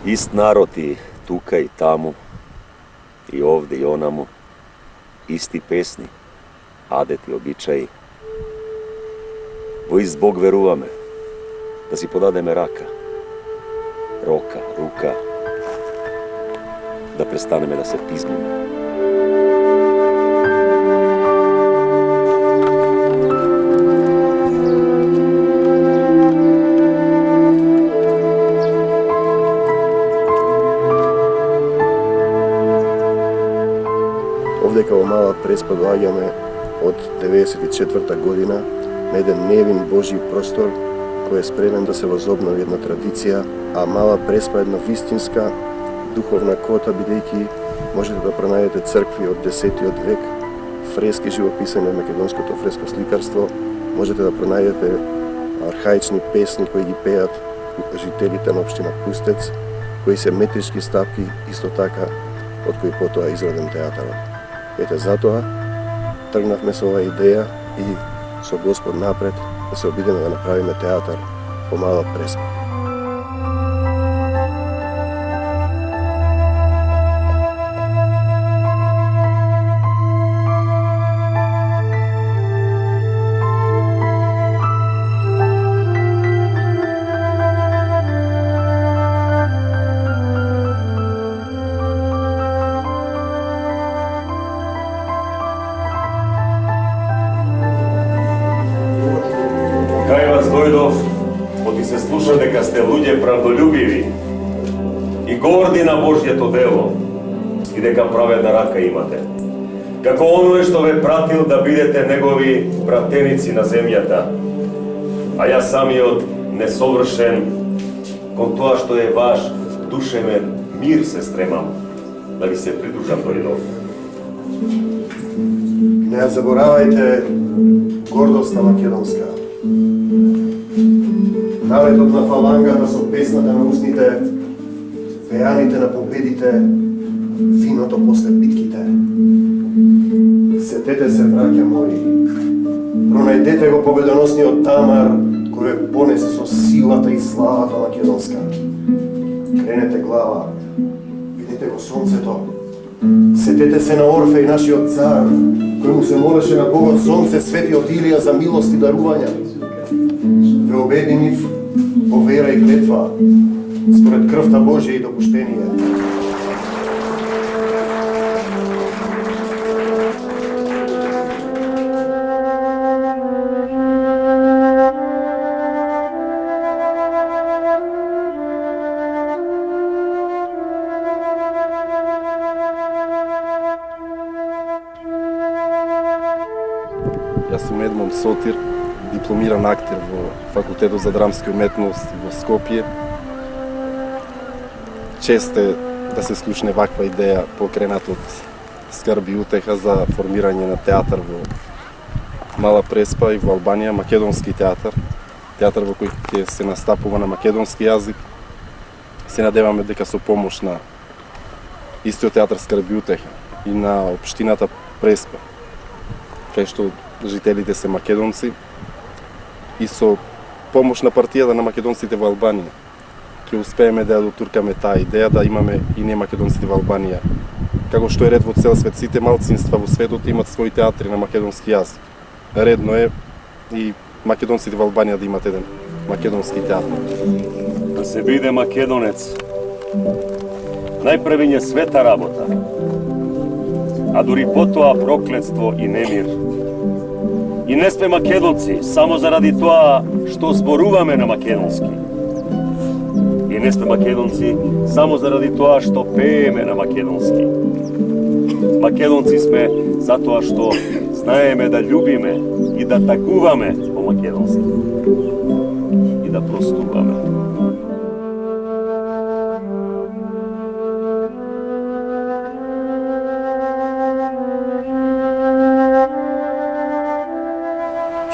Ist narod i tuka i tamo, i ovde i onamo, isti pesni, adeti, običaji. Во ist Bog veruvame, da si podademe raka, roka, ruka, da prestaneme da se pizmimo. Ovde kao Mala Преспа доаѓаме од 94-та година на еден невин Божи простор кој е спремен да се возобнови една традиција, а Мала Преспа е една вистинска духовна кота, бидејќи можете да пронајдете цркви од 10-тиот век, фрески живописани од македонското фреско сликарство, можете да пронајдете архаични песни кои ги пеат жителите на општина Пустец, кои се метрички стапки, исто така од кои потоа изроден театарот. Ете затоа тргнавме со оваа идеја и со Господ напред да се обидеме да направиме театар по Мала Преспа. Дојдов, оти се слуша дека сте луѓе правдолюбиви и горди на Божјето дело и дека праведна рака имате. Како оној што ве пратил да бидете негови братеници на земјата, а јас самиот несовршен кон тоа што е ваш душевен мир се стремам да ви се придружам дојдов. Не заборавајте гордоста македонска. Налетот на фалангата со песната на устните, пеаните на победите, виното после битките. Сетете се, браќа мои, пронајдете го победоносниот тамар кој ве понесе со силата и славата македонска. Кренете глава, видите го сонцето. Сетете се на Орфеј, нашиот цар, кој му се молеше на Богот сонце, светиот Илија за милост и дарувања. Ве обединив по вера и клетва, според крвта Божја и допуштение. Јас сум Едмон Сотир, дипломиран актер во Факултетот за драмски уметности во Скопје. Чест е да се слушне ваква идеја покрената од скрби и утеха за формирање на театар во Мала Преспа и во Албанија, македонски театар. Театар во кој ќе се настапува на македонски јазик. Се надеваме дека со помош на истиот театар скрби и утеха и на општината Преспа, кај што жителите се македонци, и со помош на партијата на македонците во Албанија ќе успееме да ја дотуркаме таа идеја да имаме и не македонците во Албанија. Како што е ред во цел свет, сите малцинства во светот имат своји театри на македонски јазик. Редно е и македонците во Албанија да имат еден македонски театар. Да се биде македонец најпрвиње света работа, а дури потоа проклетство и немир. И не сме македонци само заради тоа што зборуваме на македонски. И не сме македонци само заради тоа што пееме на македонски. Македонци сме затоа што знаеме да љубиме и да тагуваме по македонски. И да простуваме.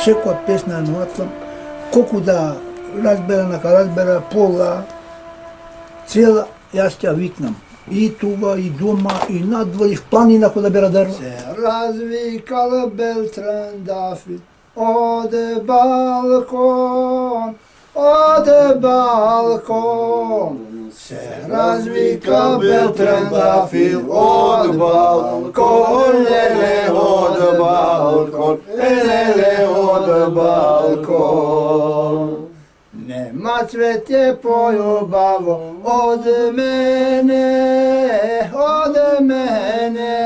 Секоја песна е новатва, колку да разбера, нака разбера, пола, цела, јас ќе викнам. И тука, и дома, и надвор, и в планина кога да бера дрва. Се развикал Белтран Дафид, оде балкон, се развика бел трендафил од балкон, леле од балкон, леле од балкон. Нема цвете појубаво од мене, од мене.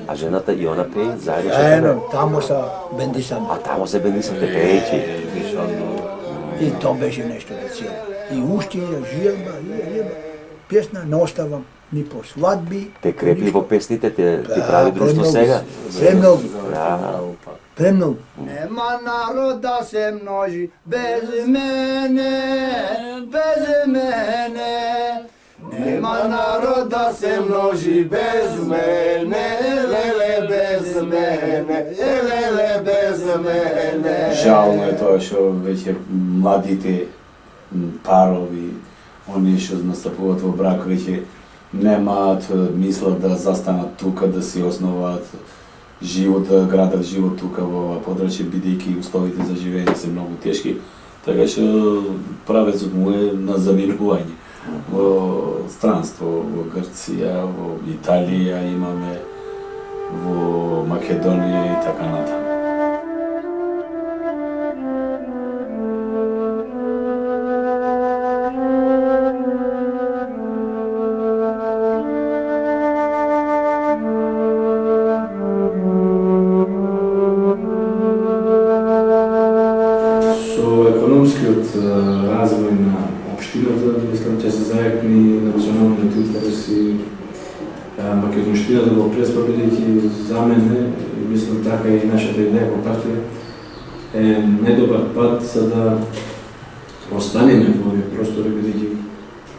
А жената и она пее заедно? Тамо са бендисани. А тамо се бендисате пеејќи. И то беше нешто да цело. И уште ја жива, песна не оставам ни по свадби. Те крепли во песните, ти прави друштво сега? Премногу. Да. Премногу. Нема народ да се множи без мене, без мене. Нема народ да се множи без мене, леле без мене, леле без мене. Жално е тоа што веќе младите парови, они што настапуваат во брак, веќе немаат мисла да застанат тука, да си основаат живот, да градат живот тука во ова подрачје, бидејќи условите за живење се многу тешки. Така што правецот му е на заминување. Во странство, во Грција, во Италија имаме, во Македонија и така натаму. Развој на општината, мислам, ќе се зајакни националните интереси македонштината во Преспа, бидејќи за мене, мислам така и нашата идеја во партија, е најдобар пат за да останеме во овие простори, бидејќи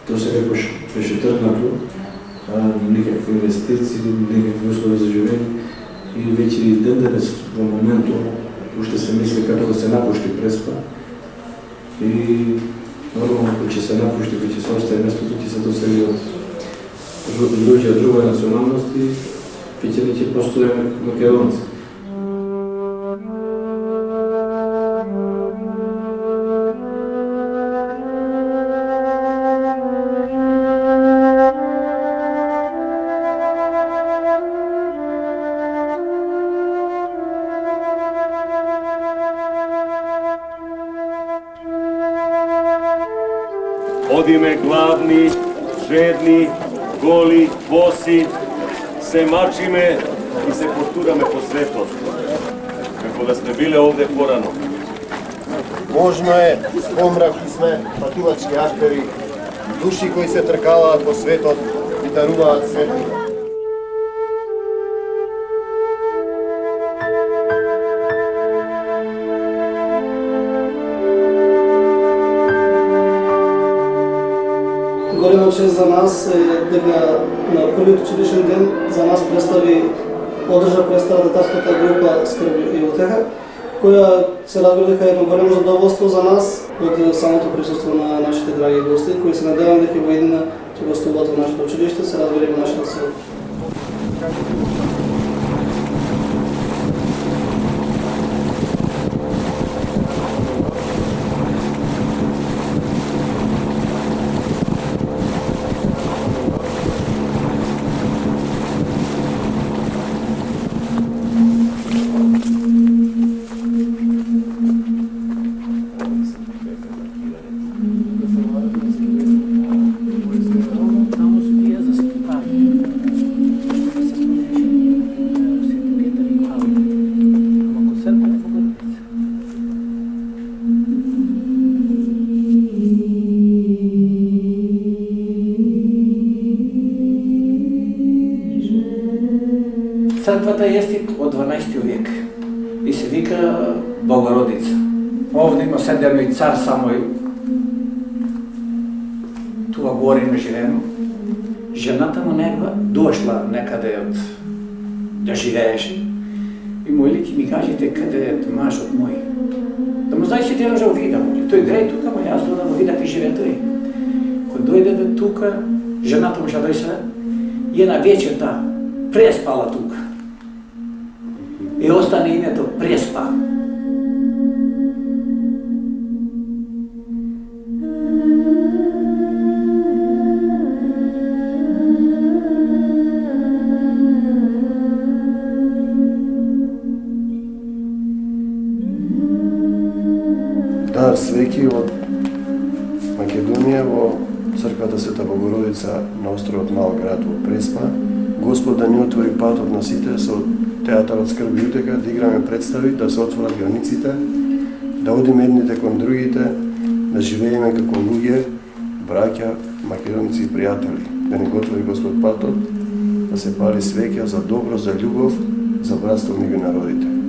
до сега беше тргнато, никакви инвестиции, никакви услови за живење и веќе и ден денес во моментот уште се мисли како да се напушти Преспа. И нормално, кој ќе се напушти, кој ќе се остави местото, ќе се досели од луѓе од друга националност и ќе постојаме македонци. Одиме гладни, жедни, голи, боси, се мачиме и се потураме по светот, како да сме биле овде порано. Можно е, спомрак и сме патувачки актери, души кои се тркалаат по светот, витаруваат светот. Голема чест за нас е дека на првиот училишен ден за нас одржа представата татската група Скрб и утеха, која се разбира дека е едно големо задоволство за нас од самото присуство на нашите драги гости, кои се надевам дека во иднина ќе гостуваат во нашето училиште, се разбира и во нашето село. Црквата е од 12 век и се вика Богородица. Овде има седено и цар Самоил, туа горе има живено. Жената му негва дошла некаде од да живееше и мојли ти ми кажете каде е мажот мој. Да му знаеш ти да го видам, тој греј тука, ма јас да го видам и живее тој. Кога дојде тука, жената му ша дојса и една вечерта преспала тука. И остане името Преспа. дар свеќи од Македонија во црквата Света Богородица на островот Мал град во Преспа. Господ да ни отвори патот на сите со театарот Скрб и утеха, да играме представи, да се отворат границите, да одиме едните кон другите, да живееме како луѓе, браќа, македонци и пријатели. Да ни го отвори Господ патот, да се пали свеќа за добро, за љубов, за братство меѓу народите.